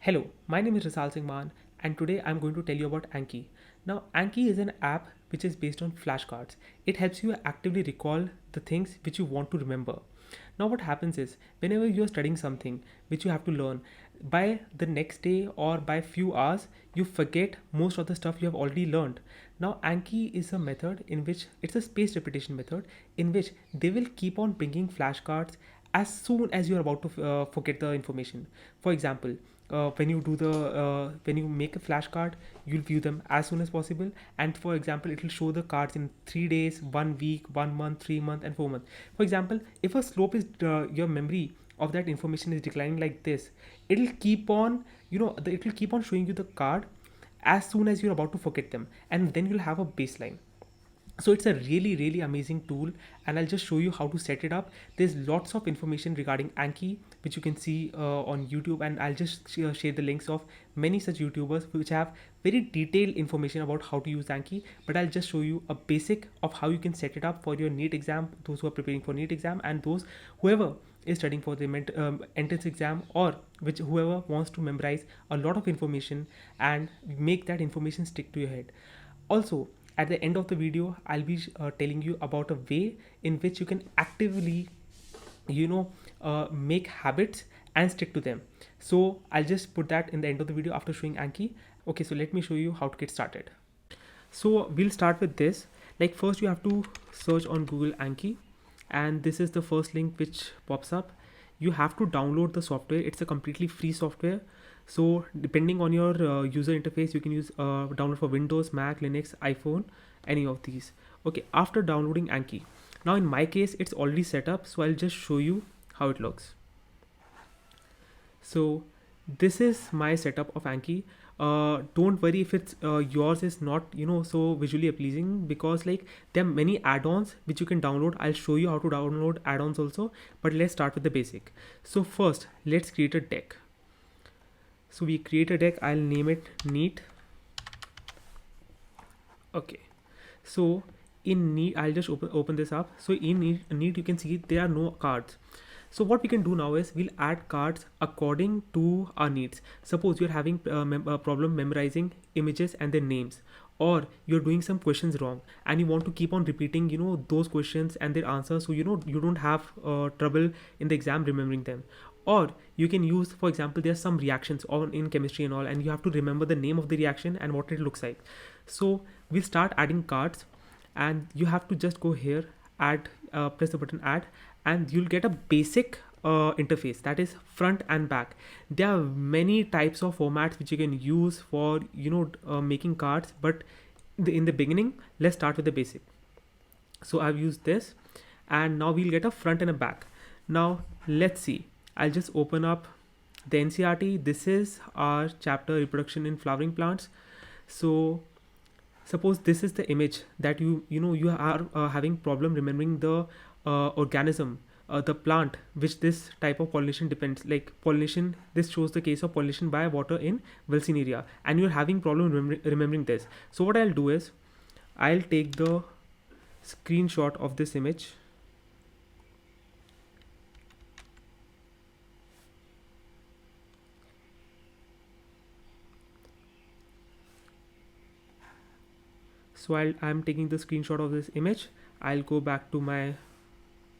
Hello, my name is Risal Singh Man, and today I'm going to tell you about Anki. Now, Anki is an app which is based on flashcards. It helps you actively recall the things which you want to remember. Now, what happens is whenever you are studying something which you have to learn, by the next day or by few hours, you forget most of the stuff you have already learned. Now, Anki is a method in which it's a spaced repetition method in which they will keep on bringing flashcards as soon as you're about to forget the information. For example, when you make a flashcard, you'll view them as soon as possible. And for example, it will show the cards in 3 days, 1 week, 1 month, 3 month, and 4 month. For example, if a slope is your memory of that information is declining like this, it'll keep on it will keep on showing you the card as soon as you're about to forget them, and then you'll have a baseline. So it's a really amazing tool, and I'll just show you how to set it up. There's lots of information regarding Anki which you can see on YouTube, and I'll just share the links of many such YouTubers which have very detailed information about how to use Anki. But I'll just show you a basic of how you can set it up for your NEET exam, those who are preparing for NEET exam, and those whoever is studying for the entrance exam, or which whoever wants to memorize a lot of information and make that information stick to your head. Also, at the end of the video, I'll be telling you about a way in which you can actively make habits and stick to them. So I'll just put that in the end of the video after showing Anki. Okay, so let me show you how to get started. So we'll start with this. Like, first you have to search on Google Anki, and this is the first link which pops up. You have to download the software. It's a completely free software. So depending on your user interface, you can use download for Windows, Mac, Linux, iPhone, any of these. Okay, after downloading Anki, now in my case it's already set up, so I'll just show you how it looks. So this is my setup of Anki. Don't worry if it's yours is not so visually pleasing, because like there are many add-ons which you can download. I'll show you how to download add-ons also, but let's start with the basic. So first let's create a deck. So we create a deck. I'll name it NEET. Okay, so in NEET, I'll just open this up. So in NEET you can see there are no cards. So what we can do now is we'll add cards according to our needs. Suppose you're having a problem memorizing images and their names, or you're doing some questions wrong and you want to keep on repeating those questions and their answers, so you don't have trouble in the exam remembering them. Or you can use, for example, there are some reactions on in chemistry and all, and you have to remember the name of the reaction and what it looks like. So we'll start adding cards, and you have to just go here, add, press the button add, and you'll get a basic interface, that is front and back. There are many types of formats which you can use for making cards, but in the beginning, let's start with the basic. So I've used this, and now we'll get a front and a back. Now let's see. I'll just open up the NCERT. This is our chapter reproduction in flowering plants. So suppose this is the image that you are having problem remembering the organism, the plant which this type of pollination depends, like pollination. This shows the case of pollination by water in Valsiniria, and you're having problem remembering this. So what I'll do is I'll take the screenshot of this image. So I'm taking the screenshot of this image. I'll go back to my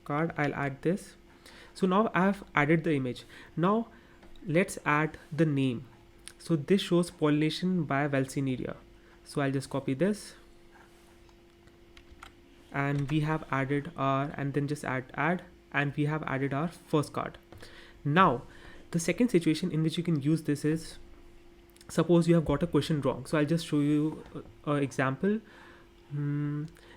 card. I'll add this. So now I've added the image. Now let's add the name. So this shows pollination by Valsiniria. So I'll just copy this, and we have added our, and then just add, and we have added our first card. Now the second situation in which you can use this is, suppose you have got a question wrong. So I'll just show you an example.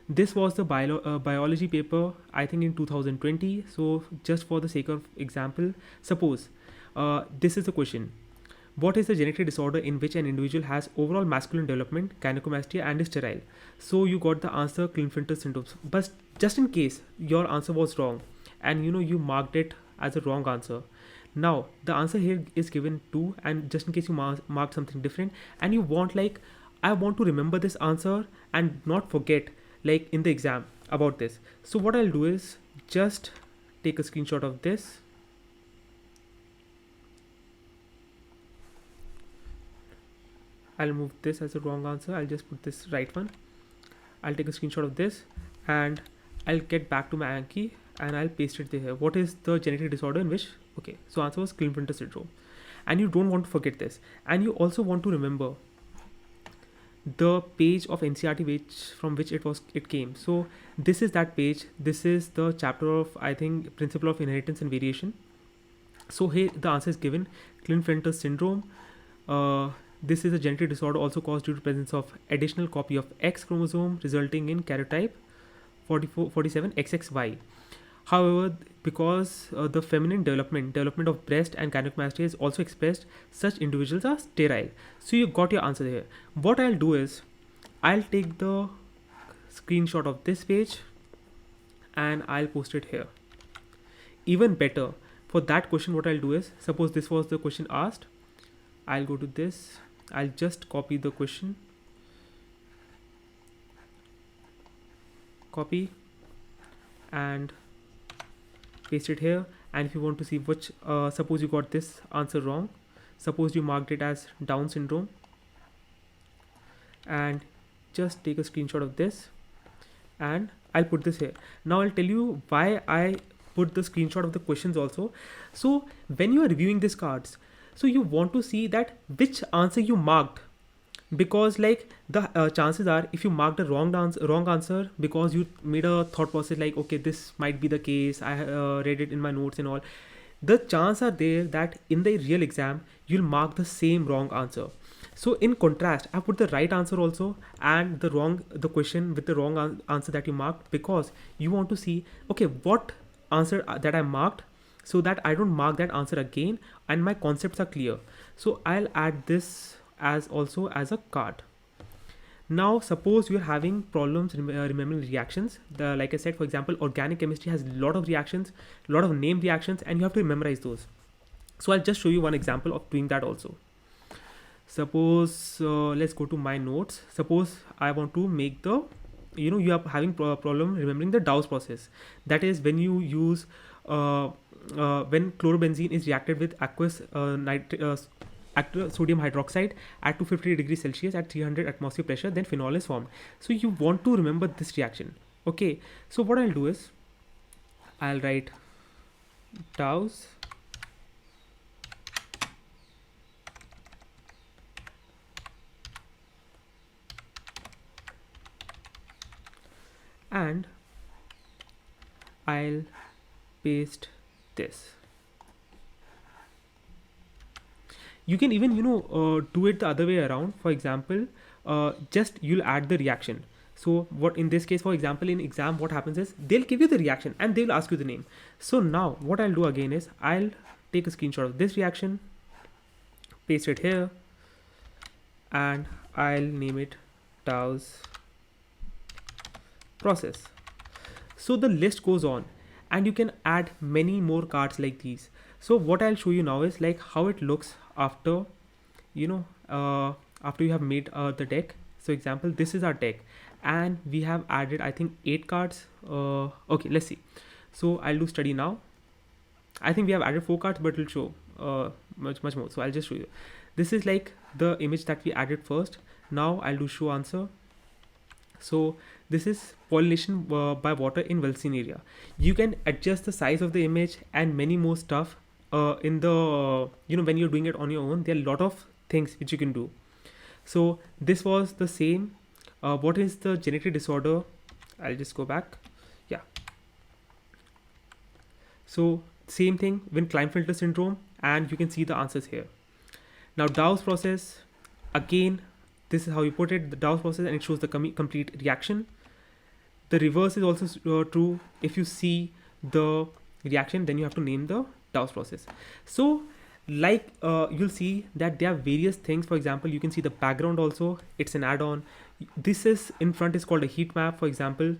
This was the biology paper, I think in 2020. So just for the sake of example, suppose this is the question: what is the genetic disorder in which an individual has overall masculine development, gynecomastia, and is sterile? So you got the answer Klinefelter syndrome. But just in case your answer was wrong, and you marked it as a wrong answer, now the answer here is given 2, and just in case you mark something different, and you want, like, I want to remember this answer and not forget, like in the exam, about this. So what I'll do is just take a screenshot of this, I'll move this as a wrong answer. I'll just put this right one. I'll take a screenshot of this and I'll get back to my Anki and I'll paste it there. What is the genetic disorder in which? Okay, so answer was Klinefelter syndrome. And you don't want to forget this. And you also want to remember the page of NCERT from which it came. So this is that page. This is the chapter of, I think, principle of inheritance and variation. So here the answer is given: Klinefelter syndrome. This is a genetic disorder also caused due to presence of additional copy of X chromosome resulting in karyotype 47 XXY. However, because the feminine development of breast and gynecomastia is also expressed, such individuals are sterile. So you got your answer here. What I'll do is, I'll take the screenshot of this page and I'll post it here. Even better, for that question, what I'll do is, suppose this was the question asked, I'll go to this, I'll just copy the question, copy and paste it here. And if you want to see which, suppose you got this answer wrong, suppose you marked it as Down syndrome, and just take a screenshot of this and I'll put this here. Now I'll tell you why I put the screenshot of the questions also. So when you are reviewing these cards, so you want to see that which answer you marked, because like the chances are, if you marked a wrong answer because you made a thought process like, okay, this might be the case, I read it in my notes and all, the chances are there that in the real exam you'll mark the same wrong answer. So in contrast, I put the right answer also and the question with the wrong answer that you marked, because you want to see, okay, what answer that I marked, so that I don't mark that answer again and my concepts are clear. So I'll add this as also as a card. Now suppose you're having problems remembering reactions. Like I said, for example, organic chemistry has a lot of reactions, a lot of name reactions, and you have to memorize those. So I'll just show you one example of doing that also. Suppose let's go to my notes. Suppose I want to make the, you are having problem remembering the Dawes process. That is when you use when chlorobenzene is reacted with aqueous sodium hydroxide at 250 degrees Celsius at 300 atmosphere pressure, then phenol is formed. So you want to remember this reaction. Okay, so what I'll do is, I'll write Dawes and I'll paste this. You can even do it the other way around. For example, just you'll add the reaction. So what in this case, for example, in exam, what happens is they'll give you the reaction and they'll ask you the name. So now what I'll do again is, I'll take a screenshot of this reaction, paste it here, and I'll name it Dawes process. So the list goes on and you can add many more cards like these. So what I'll show you now is like how it looks after, after you have made the deck. So example, this is our deck and we have added, I think, 8 cards. Okay, let's see. So I'll do study now. I think we have added 4 cards, but it'll show much more. So I'll just show you. This is like the image that we added first. Now I'll do show answer. So this is pollination by water in Wilson area. You can adjust the size of the image and many more stuff in the, when you're doing it on your own. There are a lot of things which you can do. So this was the same. What is the genetic disorder? I'll just go back. Yeah. So same thing when Klinefelter syndrome, and you can see the answers here. Now Dawes process, again, this is how you put it, the Dawes process, and it shows the complete reaction. The reverse is also true. If you see the reaction, then you have to name the Dawes process. So like you'll see that there are various things. For example, you can see the background also, it's an add-on. This is in front is called a heat map. For example,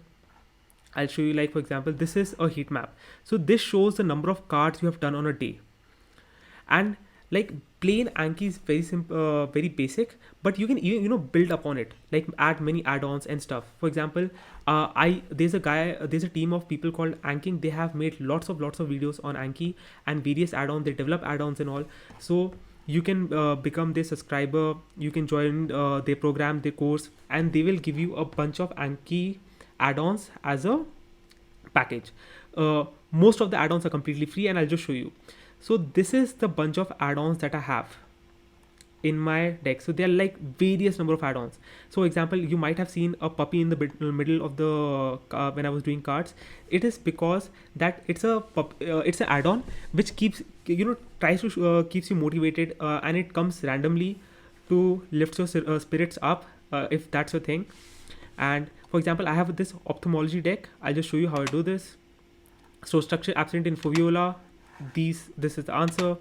I'll show you, like for example, this is a heat map. So this shows the number of cards you have done on a day. And like plain Anki is very simple, very basic, but you can even build upon it, like add many add-ons and stuff. For example, there's a team of people called Anking. They have made lots of videos on Anki and various add-ons. They develop add-ons and all. So you can become their subscriber, you can join their program, their course, and they will give you a bunch of Anki add-ons as a package. Most of the add-ons are completely free, and I'll just show you. So this is the bunch of add-ons that I have in my deck. So there are like various number of add-ons. So example, you might have seen a puppy in the middle of the when I was doing cards. It is because that it's an add-on which keeps, tries to keeps you motivated, and it comes randomly to lift your spirits up, if that's your thing. And for example, I have this ophthalmology deck. I'll just show you how I do this. So structure absent in fovea, this is the answer,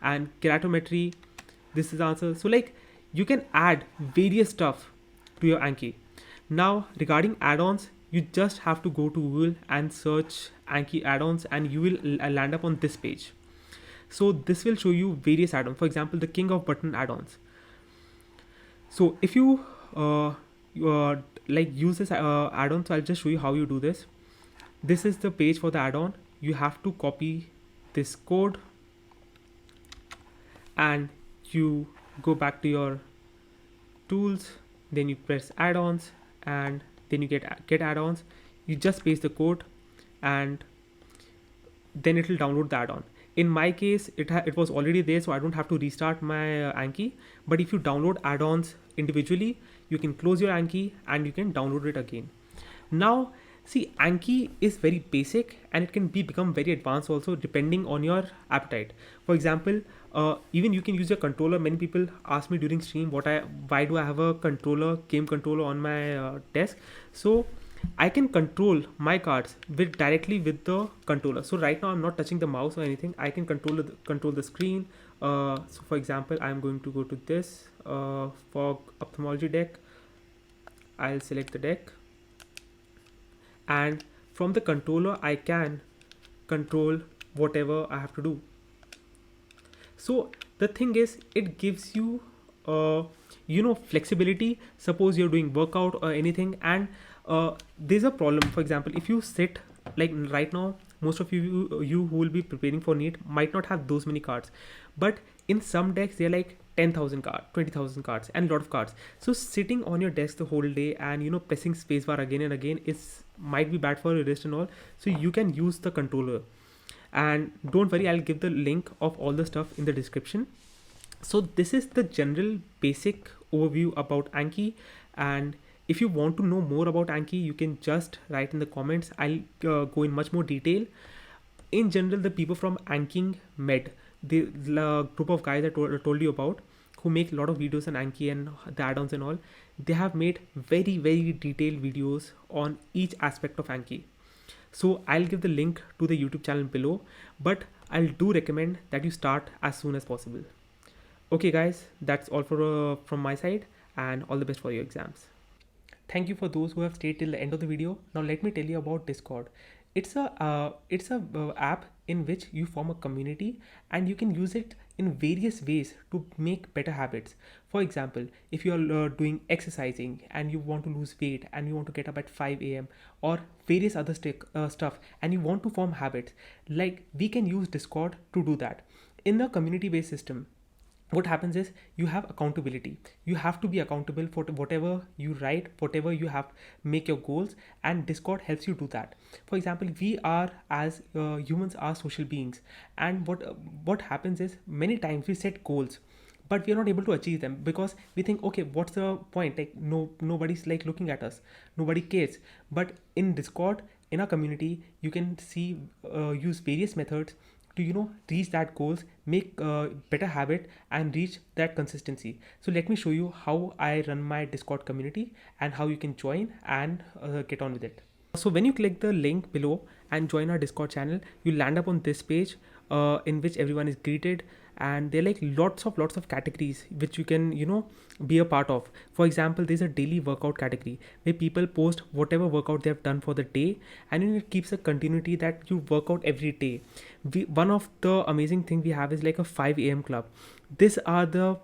and keratometry, this is the answer. So like you can add various stuff to your Anki. Now regarding add-ons, you just have to go to Google and search Anki add-ons, and you will land up on this page. So this will show you various add-ons. For example, the king of button add-ons. So if you like use this add-on, so I'll just show you how you do this. This is the page for the add-on. You have to copy this code and you go back to your tools, then you press add-ons, and then you get add-ons. You just paste the code and then it will download the add-on. In my case, it was already there, so I don't have to restart my Anki. But if you download add-ons individually, you can close your Anki and you can download it again. Now see, Anki is very basic and it can become very advanced also depending on your appetite. For example, even you can use your controller. Many people ask me during stream why do I have a game controller on my desk. So I can control my cards directly with the controller. So right now I'm not touching the mouse or anything. I can control the screen. So for example, I'm going to go to this for ophthalmology deck. I'll select the deck, and from the controller I can control whatever I have to do. So the thing is, it gives you flexibility. Suppose you're doing workout or anything, and there's a problem. For example, if you sit like right now, most of you who will be preparing for NEET might not have those many cards, but in some decks they're like 10,000 cards, 20,000 cards, and a lot of cards. So sitting on your desk the whole day and pressing spacebar again and again might be bad for your wrist and all. So you can use the controller, and don't worry, I'll give the link of all the stuff in the description. So this is the general basic overview about Anki, and if you want to know more about Anki, you can just write in the comments. I'll go in much more detail. In general, the people from Anking Med, the group of guys I told you about, who make a lot of videos on Anki and the add-ons and all, they have made very, very detailed videos on each aspect of Anki. So I'll give the link to the YouTube channel below, but I'll do recommend that you start as soon as possible. Okay guys, that's all from my side, and all the best for your exams. Thank you for those who have stayed till the end of the video. Now let me tell you about Discord. It's a app in which you form a community, and you can use it in various ways to make better habits. For example, if you are doing exercising and you want to lose weight and you want to get up at 5 a.m. or various other stuff, and you want to form habits, like we can use Discord to do that. In a community-based system, what happens is you have accountability. You have to be accountable for whatever you write, whatever you have, make your goals, and Discord helps you do that. For example, we are as humans are social beings, and what happens is many times we set goals, but we are not able to achieve them because we think, okay, what's the point? Like nobody's like looking at us, nobody cares. But in Discord, in our community, you can see use various methods to reach that goals, make better habit, and reach that consistency. So let me show you how I run my Discord community and how you can join and get on with it. So when you click the link below and join our Discord channel, you land up on this page in which everyone is greeted, and there are like lots of categories which you can be a part of. For example, there's a daily workout category where people post whatever workout they have done for the day, and it keeps a continuity that you work out every day. One of the amazing thing we have is like a 5 a.m. club. These are the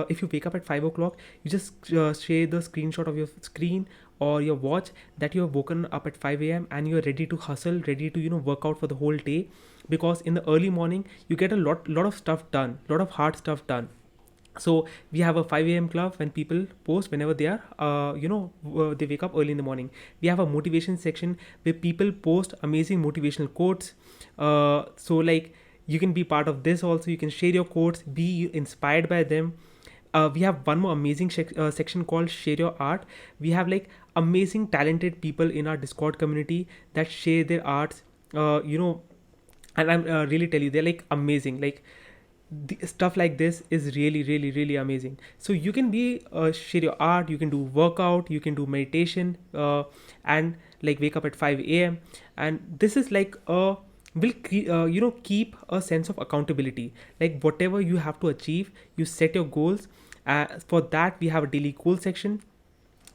if you wake up at 5 o'clock, you just share the screenshot of your screen or your watch that you have woken up at 5 a.m. and you're ready to hustle, ready to work out for the whole day, because in the early morning you get a lot of stuff done, lot of hard stuff done. So we have a 5 a.m. club when people post whenever they are they wake up early in the morning. We have a motivation section where people post amazing motivational quotes. So like you can be part of this also, you can share your quotes, be inspired by them. We have one more amazing section called share your art. We have like amazing talented people in our Discord community that share their arts. And I'm really tell you, they're like amazing. Like stuff like this is really amazing. So you can be share your art, you can do workout, you can do meditation, and like wake up at 5 a.m. And this is like keep a sense of accountability. Like whatever you have to achieve, you set your goals. For that we have a daily goal section.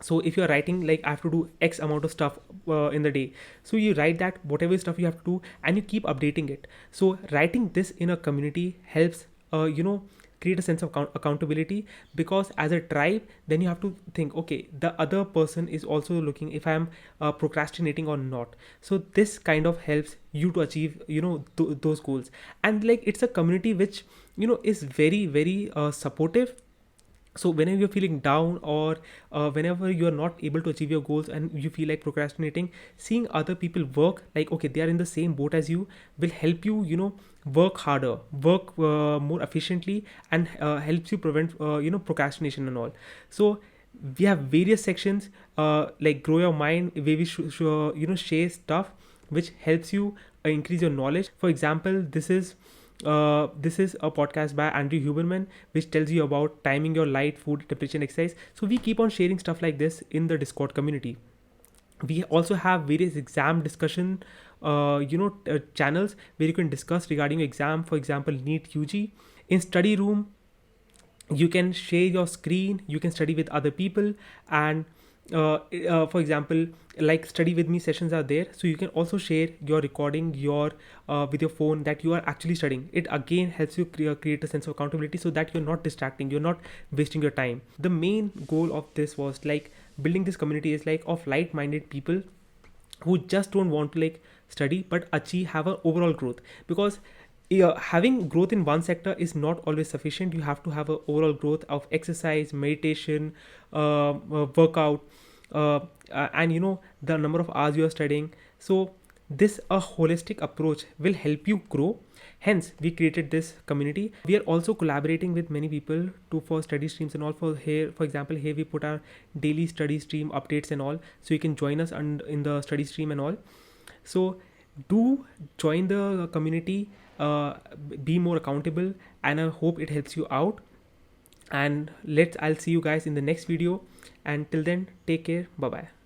So if you're writing like I have to do X amount of stuff in the day, so you write that whatever stuff you have to do and you keep updating it. So writing this in a community helps create a sense of accountability, because as a tribe then you have to think, okay, the other person is also looking if I'm procrastinating or not. So this kind of helps you to achieve those goals. And like it's a community which is very supportive. So whenever you're feeling down, or whenever you're not able to achieve your goals and you feel like procrastinating, seeing other people work, like okay, they are in the same boat as you, will help you work harder, work more efficiently, and helps you prevent procrastination and all. So we have various sections, like grow your mind, where we share stuff which helps you increase your knowledge. For example, this is a podcast by Andrew Huberman, which tells you about timing your light, food, temperature, and exercise. So we keep on sharing stuff like this in the Discord community. We also have various exam discussion channels where you can discuss regarding your exam. For example, NEET UG. In study room, you can share your screen, you can study with other people. And for example, like study with me sessions are there, so you can also share your recording your with your phone that you are actually studying. It again helps you create a sense of accountability, so that you're not distracting, you're not wasting your time. The main goal of this was like building this community is like of like-minded people who just don't want to like study but achieve have an overall growth. Because having growth in one sector is not always sufficient. You have to have an overall growth of exercise, meditation, workout, and the number of hours you are studying. So this a holistic approach will help you grow. Hence we created this community. We are also collaborating with many people to for study streams and all. For here, for example, here we put our daily study stream updates and all, so you can join us in the study stream and all. So do join the community, be more accountable, and I hope it helps you out. And I'll see you guys in the next video, and till then, take care, bye bye.